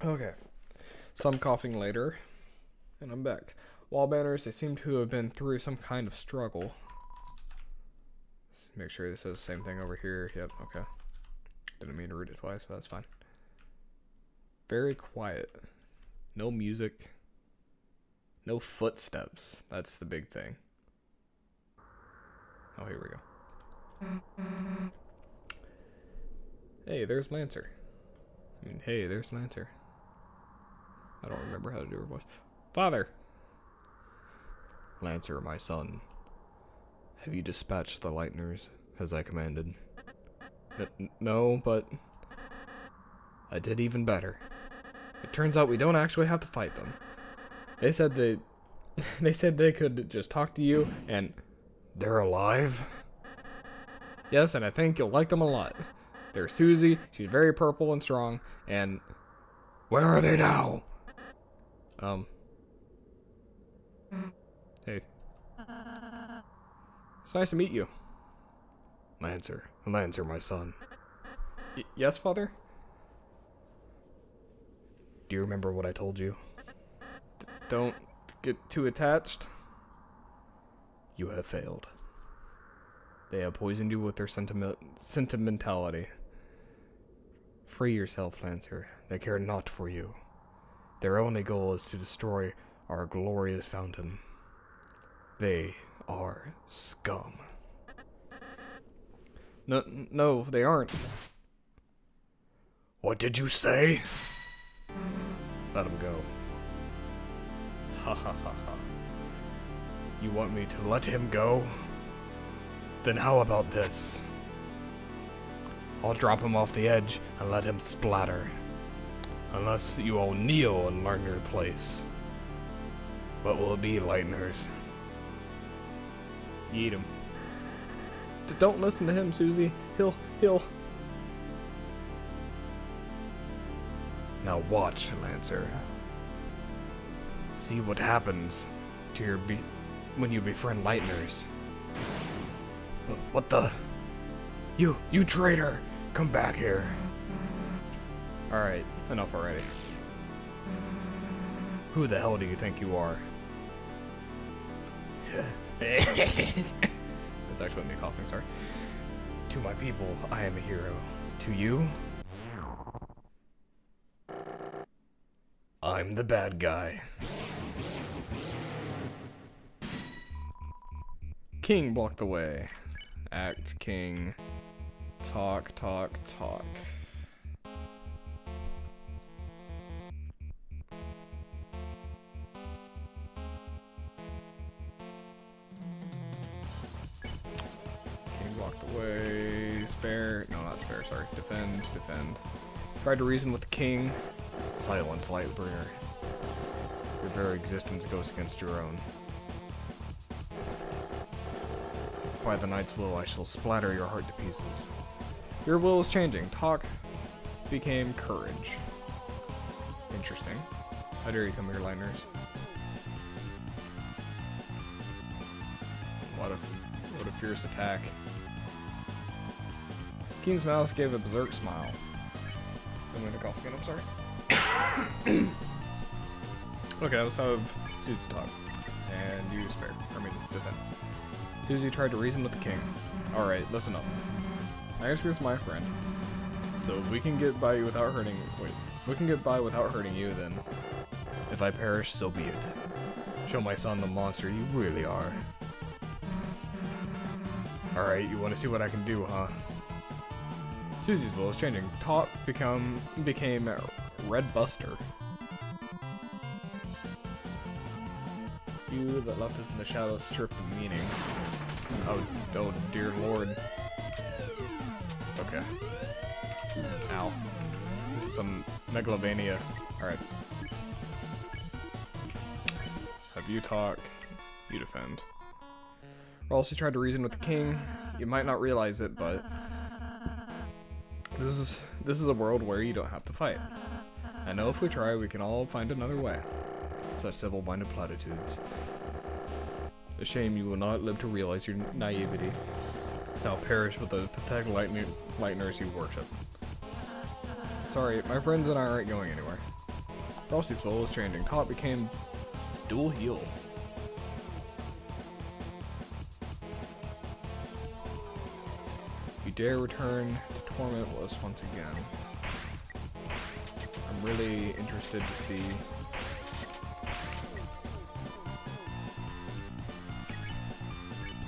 Okay. Some coughing later, and I'm back. Wall banners, they seem to have been through some kind of struggle. Let's make sure this says the same thing over here. Yep, okay. Didn't mean to read it twice, but that's fine. Very quiet. No music. No footsteps. That's the big thing. Oh, here we go. Hey, there's Lancer. Hey, there's Lancer. I don't remember how to do her voice. Father! Lancer, my son. Have you dispatched the Lightners, as I commanded? No, but... I did even better. It turns out we don't actually have to fight them. They said they said they could just talk to you, and... They're alive? Yes, and I think you'll like them a lot. There's Susie, she's very purple and strong, and... Where are they now? Hey. It's nice to meet you. Lancer, my son. Yes, father? Do you remember what I told you? Don't get too attached. You have failed. They have poisoned you with their sentimentality. Free yourself, Lancer. They care not for you. Their only goal is to destroy our glorious fountain. They are scum. No, they aren't. What did you say? Let him go. Ha ha ha ha. You want me to let him go? Then how about this? I'll drop him off the edge and let him splatter. Unless you all kneel and learn your place. What will it be, Lightners? Eat him. Don't listen to him, Susie. He'll... Now watch, Lancer. See what happens to your when you befriend Lightners. What the? You traitor! Come back here. Alright, enough already. Who the hell do you think you are? That's actually me coughing, sorry. To my people, I am a hero. To you? I'm the bad guy. King blocked the way. Act king. Talk. King blocked the way. Spare. No, not spare, sorry. Defend. Tried to reason with the king. Silence, Lightbringer. Your very existence goes against your own. By the Knight's will, I shall splatter your heart to pieces. Your will is changing. Talk became courage. Interesting. How dare you come here, Lightners? What a fierce attack. King's mouse gave a berserk smile. I'm gonna cough again, I'm sorry. Okay, let's have Susie talk. And you spare. Defend. Susie tried to reason with the king. Alright, listen up. Lancer is my friend. So if we can get by without hurting you, then if I perish, so be it. Show my son the monster you really are. Alright, you want to see what I can do, huh? Susie's will is changing. Talk became Red Buster. You that left us in the shadows stripped of meaning. Oh dear lord. Okay. Ow. This is some megalovania. Alright. Have you talk, you defend. Also tried to reason with the king. You might not realize it, but this is a world where you don't have to fight. I know if we try, we can all find another way. Such simple-minded platitudes. A shame you will not live to realize your naivety. Now perish with the pathetic Lightners you worship. Sorry, my friends and I aren't going anywhere. Rossi's spell was changing. Until it became dual heal. You dare return to Tormentless once again. I'm really interested to see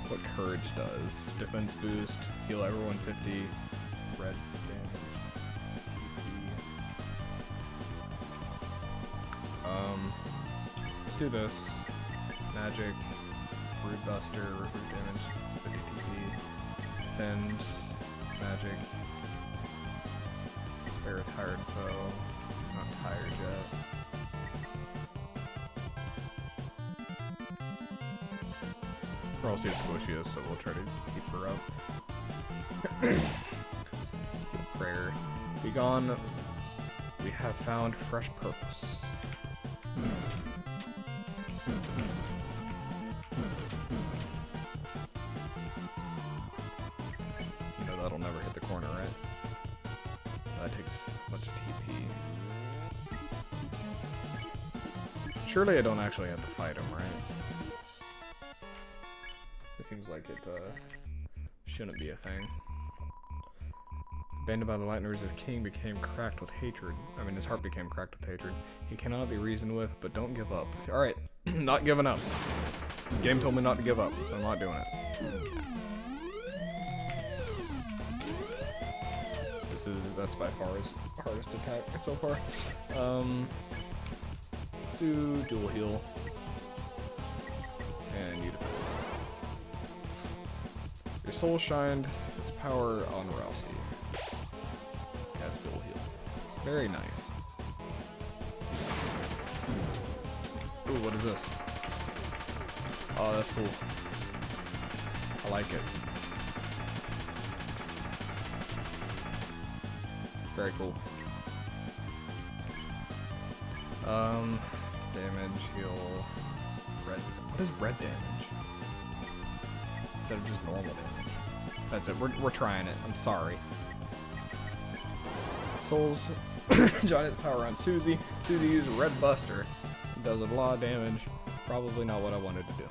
what Courage does. Defense boost, heal everyone 50, red damage. Let's do this. Magic, Brood Buster, recruit damage, 50 TP, defend, magic, spare a tired foe. He's not tired yet. We're also squishy, so we'll try to keep her up. Prayer. Be gone. We have found fresh purpose. You know that'll never hit the corner, right? That takes a bunch of TP. Surely I don't actually have to fight him, right? It seems like it shouldn't be a thing. Abandoned by the Lightners, his king became cracked with hatred. I mean, his heart became cracked with hatred. He cannot be reasoned with, but don't give up. Alright, not giving up. The game told me not to give up, so I'm not doing it. That's by far his hardest attack so far. Let's do dual heal. And you defend. Your soul shined its power on Rousey. As dual heal. Very nice. Ooh, what is this? Oh, that's cool. I like it. Very cool. Damage, heal, red. What is red damage? Instead of just normal damage. That's it. We're trying it. I'm sorry. Souls. Giant power on Susie. Susie used Red Buster. It does a lot of damage. Probably not what I wanted to do.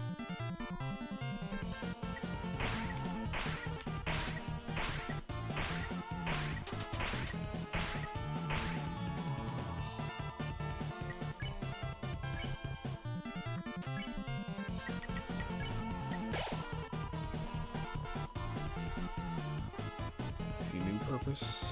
See new purpose.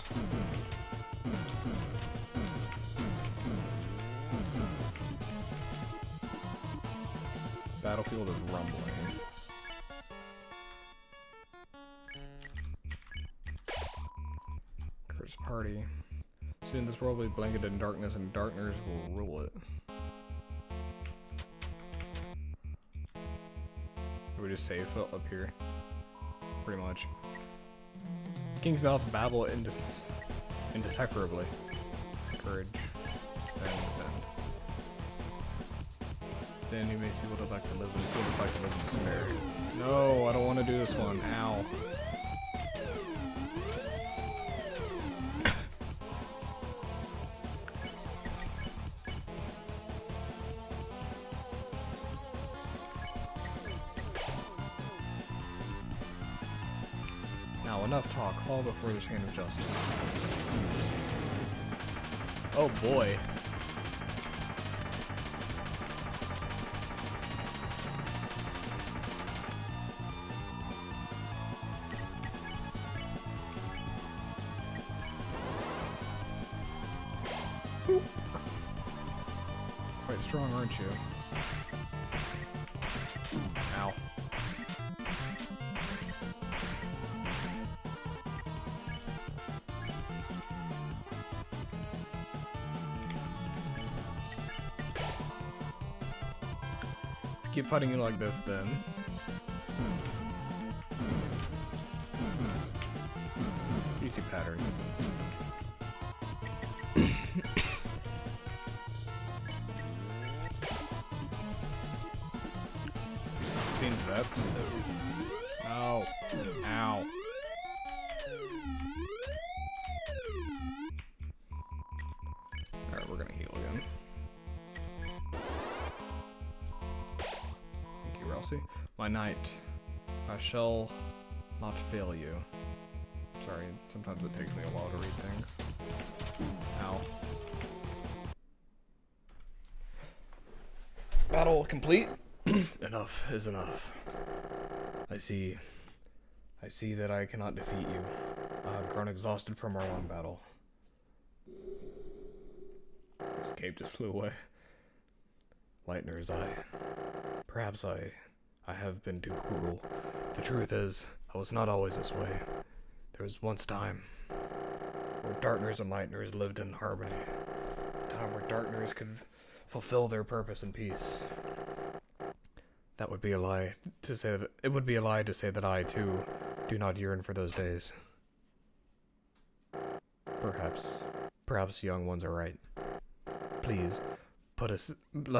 Battlefield is rumbling. Curse party. Soon this world will be blanketed in darkness, and darkness will rule it. We just save up here, pretty much. King's Mouth babble indecipherably. Courage. And defend. Then you may see what it's like to live in despair. No, I don't want to do this one. Ow. Now enough talk. Fall before the chain of justice. Oh boy. Quite strong, aren't you? Ow. If I keep fighting you like this, then easy pattern. Seems that. Ow. Ow. Alright, we're gonna heal again. mercy. My knight, I shall not fail you. Sorry, sometimes it takes me a while to read things. Ow. Battle complete. Enough is enough. I see that I cannot defeat you. I have grown exhausted from our long battle. This cape just flew away. Lightner's eye. Perhaps I have been too cruel. The truth is, I was not always this way. There was once time where Darkners and Lightners lived in harmony. A time where Darkners could fulfill their purpose in peace. That would be a lie to say that it would be a lie to say that I too do not yearn for those days. Perhaps young ones are right. Please, let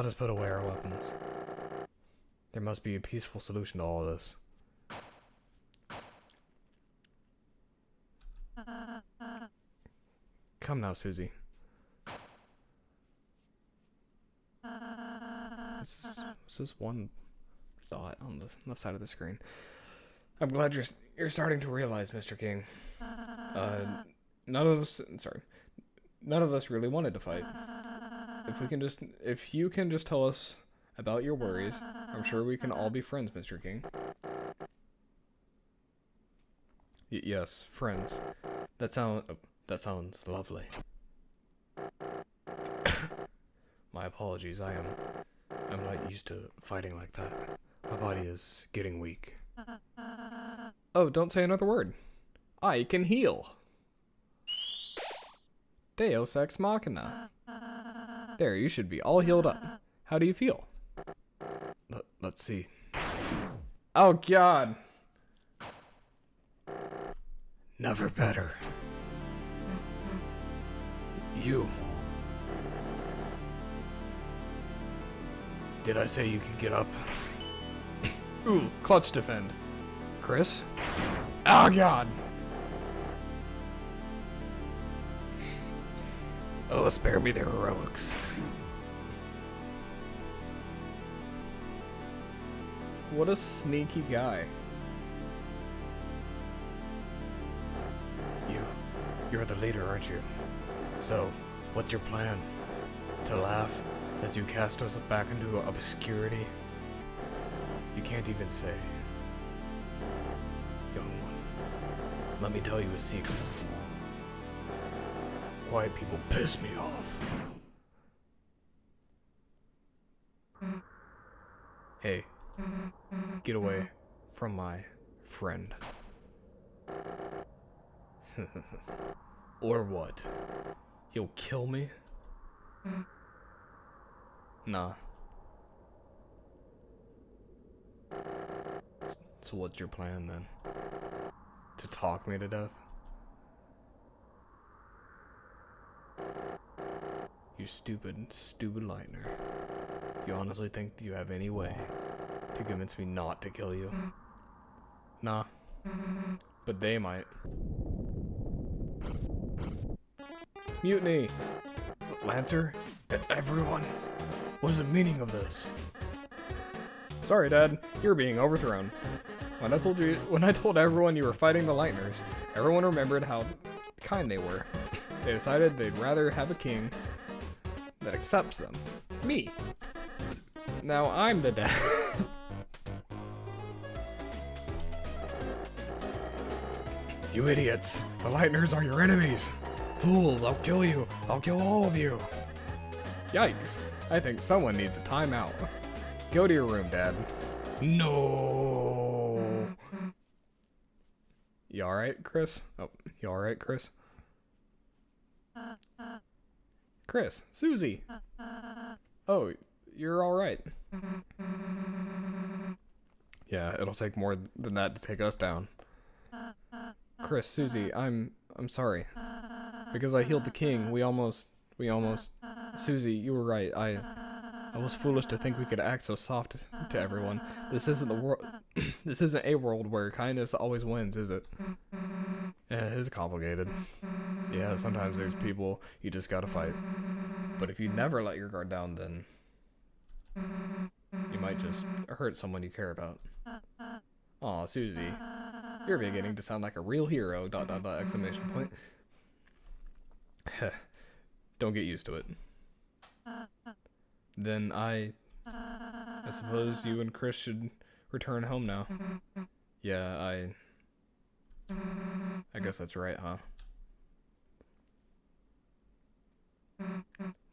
us put away our weapons. There must be a peaceful solution to all of this. Come now, Susie. This is one thought on the left side of the screen. I'm glad you're starting to realize, Mr. King. None of us really wanted to fight. If you can just tell us about your worries, I'm sure we can all be friends, Mr. King. Yes, friends. That sounds lovely. My apologies. I'm not used to fighting like that. My body is getting weak. Oh, don't say another word. I can heal. Deus Ex Machina. There, you should be all healed up. How do you feel? Let's see. Oh, God. Never better. You. Did I say you could get up? Ooh, clutch defend. Chris? Oh, God. Oh, spare me their heroics. What a sneaky guy. You're the leader, aren't you? So, what's your plan? To laugh as you cast us back into obscurity? You can't even say. Young one, let me tell you a secret. Quiet people piss me off. Hey, get away from my friend. Or what? He'll kill me? Nah. So what's your plan then? To talk me to death? You stupid Lightner. You honestly think you have any way to convince me not to kill you? Nah. But they might. Mutiny! Lancer? Everyone? What is the meaning of this? Sorry, Dad. You're being overthrown. When I told everyone you were fighting the Lightners, everyone remembered how kind they were. They decided they'd rather have a king that accepts them. Me. Now I'm the dad. You idiots! The Lightners are your enemies! Fools, I'll kill you! I'll kill all of you! Yikes! I think someone needs a timeout. Go to your room, Dad. No. You alright, Chris? Oh, you alright, Chris? Chris, Susie! Oh, you're alright. Yeah, it'll take more than that to take us down. Chris, Susie, I'm sorry. Because I healed the king, we almost... Susie, you were right. I was foolish to think we could act so soft to everyone. This isn't the world. This isn't a world where kindness always wins, is it? Yeah, it is complicated. Yeah, sometimes there's people you just gotta fight. But if you never let your guard down, then You might just hurt someone you care about. Aw, Susie. You're beginning to sound like a real hero, ... exclamation point. Don't get used to it. Then I suppose you and Chris should return home now. Yeah, I guess that's right, huh?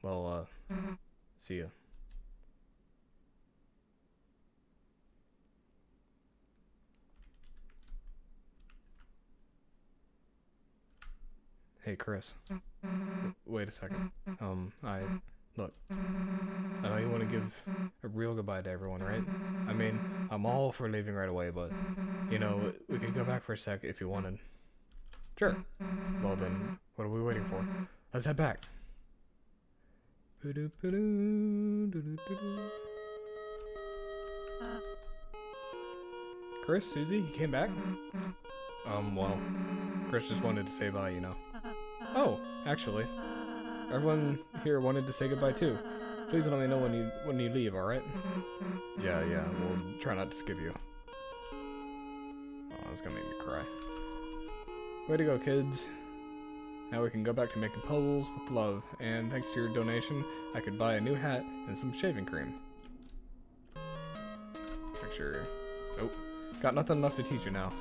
Well, see ya. Hey, Chris. Wait a second. Look. I know you want to give a real goodbye to everyone, right? I mean, I'm all for leaving right away, but, you know, we could go back for a sec if you wanted. Sure. Well then, what are we waiting for? Let's head back. Chris, Susie, you came back? Well, Chris just wanted to say bye, you know. Oh, actually, everyone here wanted to say goodbye too. Please let me know when you leave, alright? Yeah, we'll try not to skip you. Oh, that's gonna make me cry. Way to go, kids. Now we can go back to making puzzles with love, and thanks to your donation, I could buy a new hat and some shaving cream. Picture. Nope. Got nothing left to teach you now.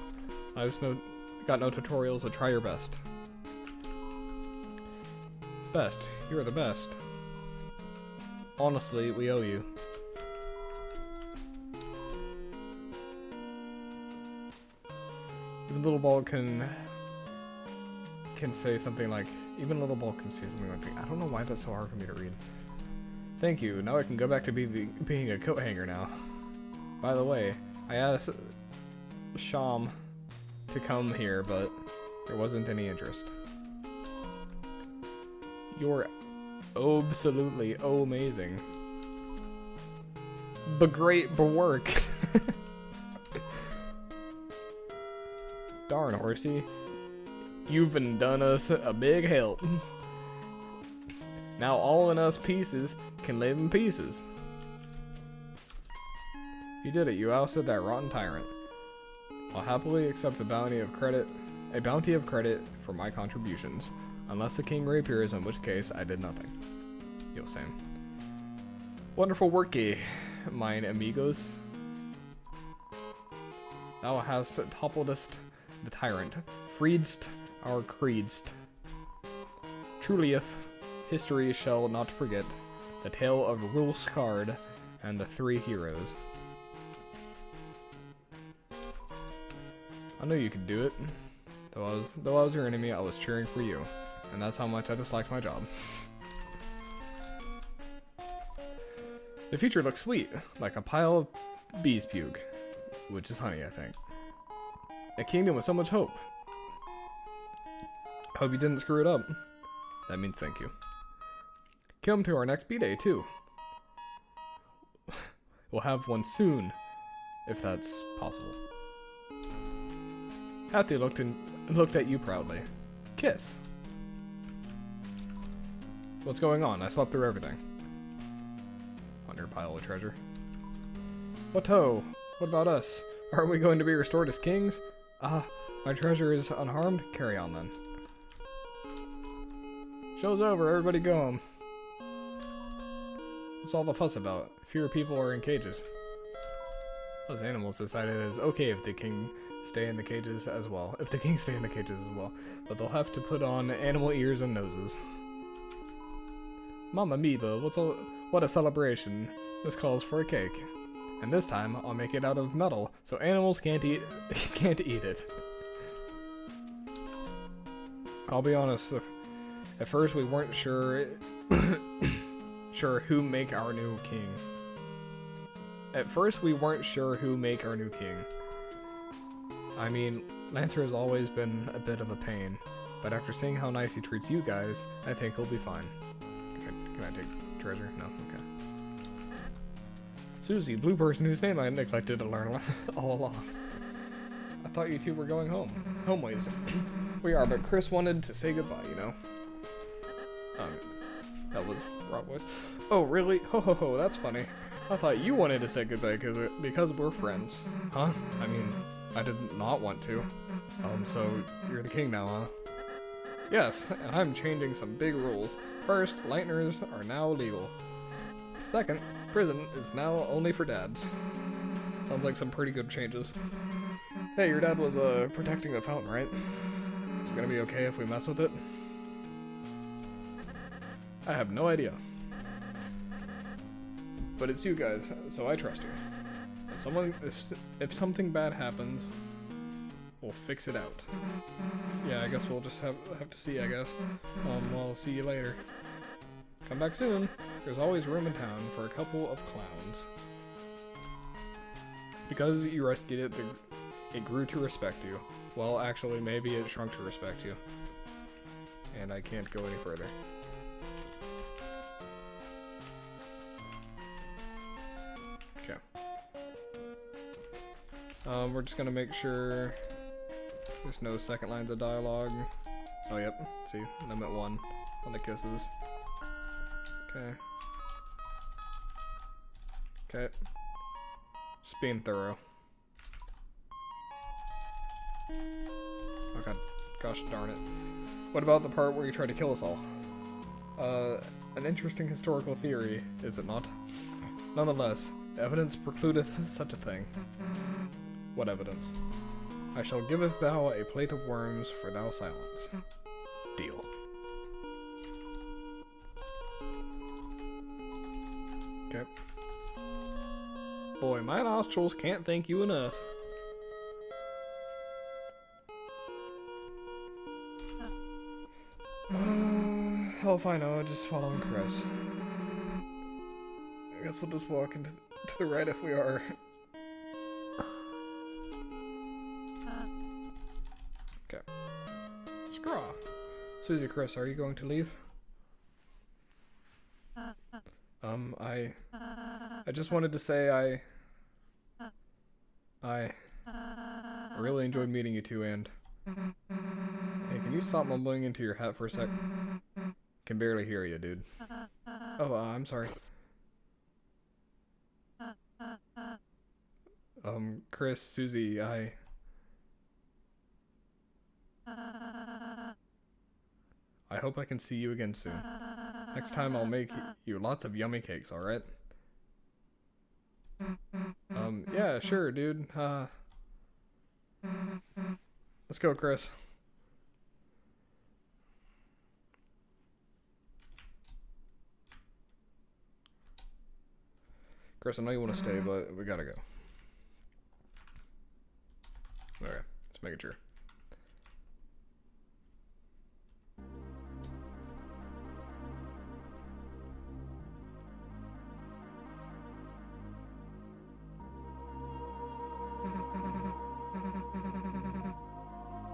Got no tutorials, so try your best. Best. You're the best. Honestly, we owe you. Even Little Ball can say something like, I don't know why that's so hard for me to read. Thank you. Now I can go back to being a coat hanger now. By the way, I asked Sham to come here, but there wasn't any interest. You're absolutely amazing. But great work. Darn, Horsey. You've done us a big help. Now all in us pieces can live in pieces. You did it. You ousted that rotten tyrant. I'll happily accept a bounty of credit for my contributions, unless the king reappears, in which case I did nothing. Yo, Sam. Wonderful worky, mine amigos. Thou hast toppled the tyrant, freedst our creedst. Trulieth, history shall not forget the tale of Rulskard and the three heroes. I knew you could do it. Though I was your enemy, I was cheering for you. And that's how much I disliked my job. The future looks sweet, like a pile of bees puke. Which is honey, I think. A kingdom with so much hope. Hope you didn't screw it up. That means thank you. Come to our next B-Day, too. We'll have one soon, if that's possible. Hattie looked at you proudly. Kiss. What's going on? I slept through everything. On your pile of treasure. What ho? What about us? Are we going to be restored as kings? My treasure is unharmed? Carry on then. Show's over, everybody go home. What's all the fuss about? Fewer people are in cages. Those animals decided it's okay if the king stay in the cages as well. But they'll have to put on animal ears and noses. Mamma mia, what a celebration. This calls for a cake. And this time, I'll make it out of metal, so animals can't eat it. I'll be honest, at first we weren't sure who make our new king. I mean, Lancer has always been a bit of a pain, but after seeing how nice he treats you guys, I think he'll be fine. Can I take treasure? No? Okay. Susie, blue person whose name I neglected to learn all along. I thought you two were going home. Homeways. We are, but Chris wanted to say goodbye, you know? That was wrong voice. Oh, really? Ho ho ho, that's funny. I thought you wanted to say goodbye because we're friends. Huh? I mean, I did not want to. So you're the king now, huh? Yes, and I'm changing some big rules. First, Lightners are now legal. Second, prison is now only for dads. Sounds like some pretty good changes. Hey, your dad was protecting the fountain, right? It's gonna be okay if we mess with it? I have no idea. But it's you guys, so I trust you. If something bad happens, we'll fix it out. Yeah, I guess we'll just have to see, I guess. Well, I'll see you later. Come back soon. There's always room in town for a couple of clowns. Because you rescued it, it grew to respect you. Well, actually, maybe it shrunk to respect you. And I can't go any further. Okay. We're just gonna make sure there's no second lines of dialogue. Oh, yep. See, I'm at 1 on the kisses. Okay. Okay. Just being thorough. Oh god. Gosh darn it. What about the part where you tried to kill us all? An interesting historical theory, is it not? Nonetheless, evidence precludeth such a thing. What evidence? I shall giveth thou a plate of worms for thou silence. Deal. Okay. Boy, my nostrils can't thank you enough. Hell if I know, just following Chris. I guess we'll just walk into to the right if we are. Okay. Scraw. Susie, Chris, are you going to leave? I just wanted to say I really enjoyed meeting you two, and hey, can you stop mumbling into your hat for a sec? Can barely hear you, dude. Oh, I'm sorry. Chris, Susie, I hope I can see you again soon. Next time I'll make you lots of yummy cakes, alright? Yeah, sure, dude. Let's go, Chris. Chris, I know you want to stay, but we gotta go. Okay, let's make it sure.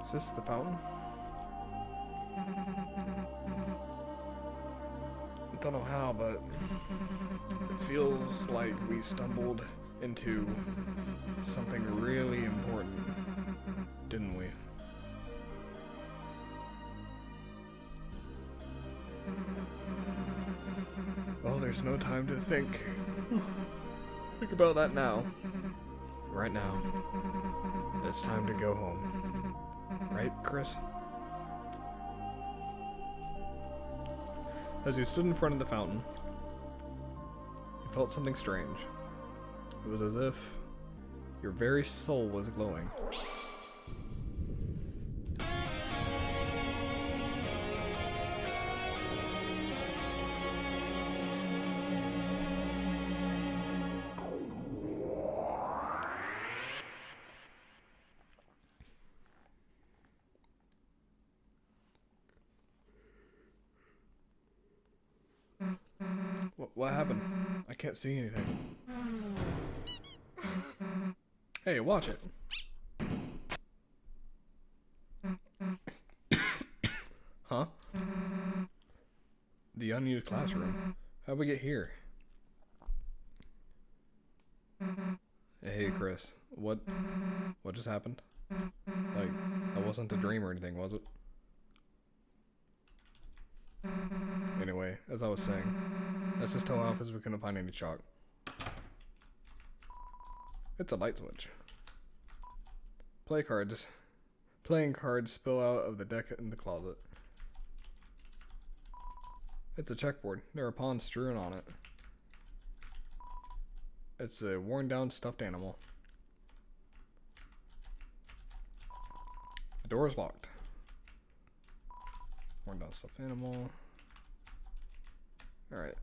Is this the fountain? I don't know how, but it feels like we stumbled into something really important, didn't we? Well, there's no time to think. Think about that now. Right now. It's time to go home. Right, Chris? As you stood in front of the fountain, you felt something strange. It was as if your very soul was glowing. What happened? I can't see anything. Hey, watch it. Huh? The unused classroom. How'd we get here? Hey, Chris. What just happened? Like, that wasn't a dream or anything, was it? Anyway, as I was saying, let's just tell Alphys we couldn't find any chalk. It's a light switch. Play cards. Playing cards spill out of the deck in the closet. It's a checkboard. There are pawns strewn on it. It's a worn down stuffed animal. The door is locked. Worn down stuffed animal. Alright.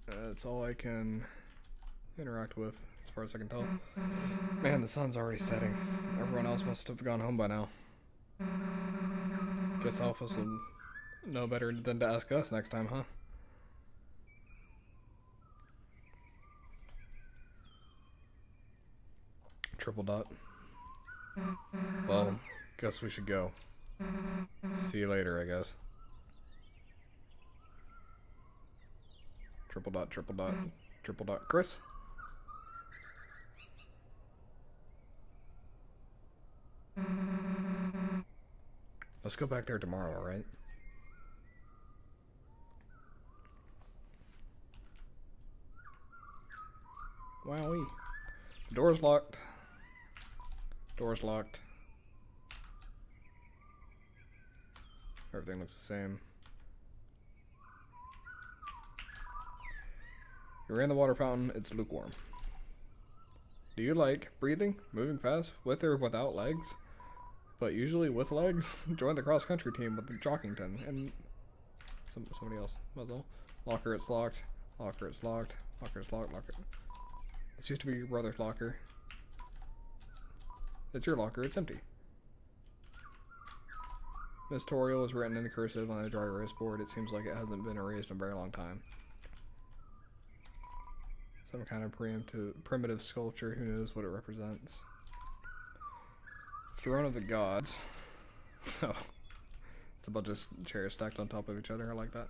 That's all I can interact with as far as I can tell. Man, the sun's already setting. Everyone else must have gone home by now. Guess Alphas will know better than to ask us next time, huh? Triple dot. Well, guess we should go. See you later, I guess. Triple dot, triple dot, triple dot. Chris? Let's go back there tomorrow, alright? Wowee. The door's locked. Door's locked. Everything looks the same. You're in the water fountain, it's lukewarm. Do you like breathing, moving fast, with or without legs? But usually with legs? Join the cross-country team with the Jockington and somebody else. Muzzle. Locker, it's locked. Locker, it's locked. Locker, it's locked. Locker. This used to be your brother's locker. It's your locker, it's empty. This tutorial is written in cursive on the dry erase board. It seems like it hasn't been erased in a very long time. Some kind of primitive sculpture, who knows what it represents. Throne of the Gods. Oh. It's a bunch of chairs stacked on top of each other, I like that.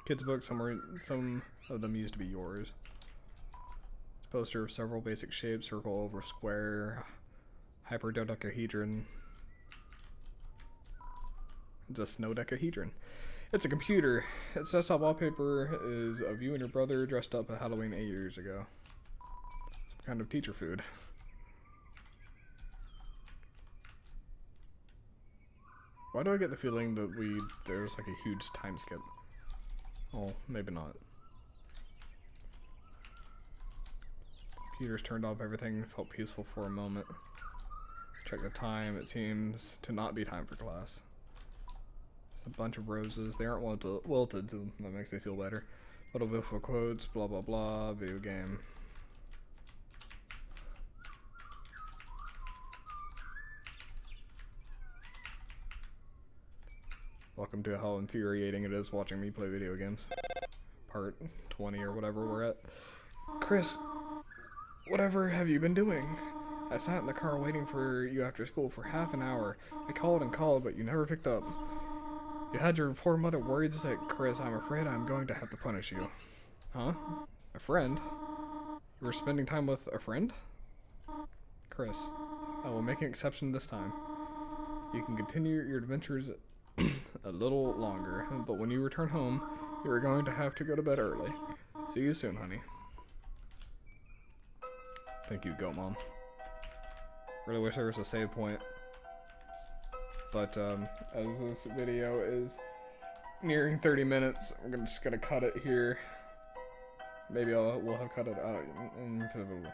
Kids' book, some of them used to be yours. It's a poster of several basic shapes, circle, oval, square, hyperdodecahedron. It's a snowdecahedron. It's a computer. Its desktop wallpaper is of you and your brother dressed up at Halloween 8 years ago. Some kind of teacher food. Why do I get the feeling that there's like a huge time skip? Oh, maybe not. Computers turned off, everything felt peaceful for a moment. Check the time, it seems to not be time for class. It's a bunch of roses, they aren't wilted, so that makes me feel better. Little beautiful quotes, blah blah blah, video game. Welcome to how infuriating it is watching me play video games. Part 20 or whatever we're at. Chris, whatever have you been doing? I sat in the car waiting for you after school for half an hour. I called and called, but you never picked up. You had your poor mother worried sick. Chris, I'm afraid I'm going to have to punish you. Huh? A friend? You were spending time with a friend? Chris, I will make an exception this time. You can continue your adventures a little longer, but when you return home, you are going to have to go to bed early. See you soon, honey. Thank you, Goat Mom. Really wish there was a save point. But as this video is nearing 30 minutes, I'm just gonna cut it here. Maybe we'll have cut it out in pivotal.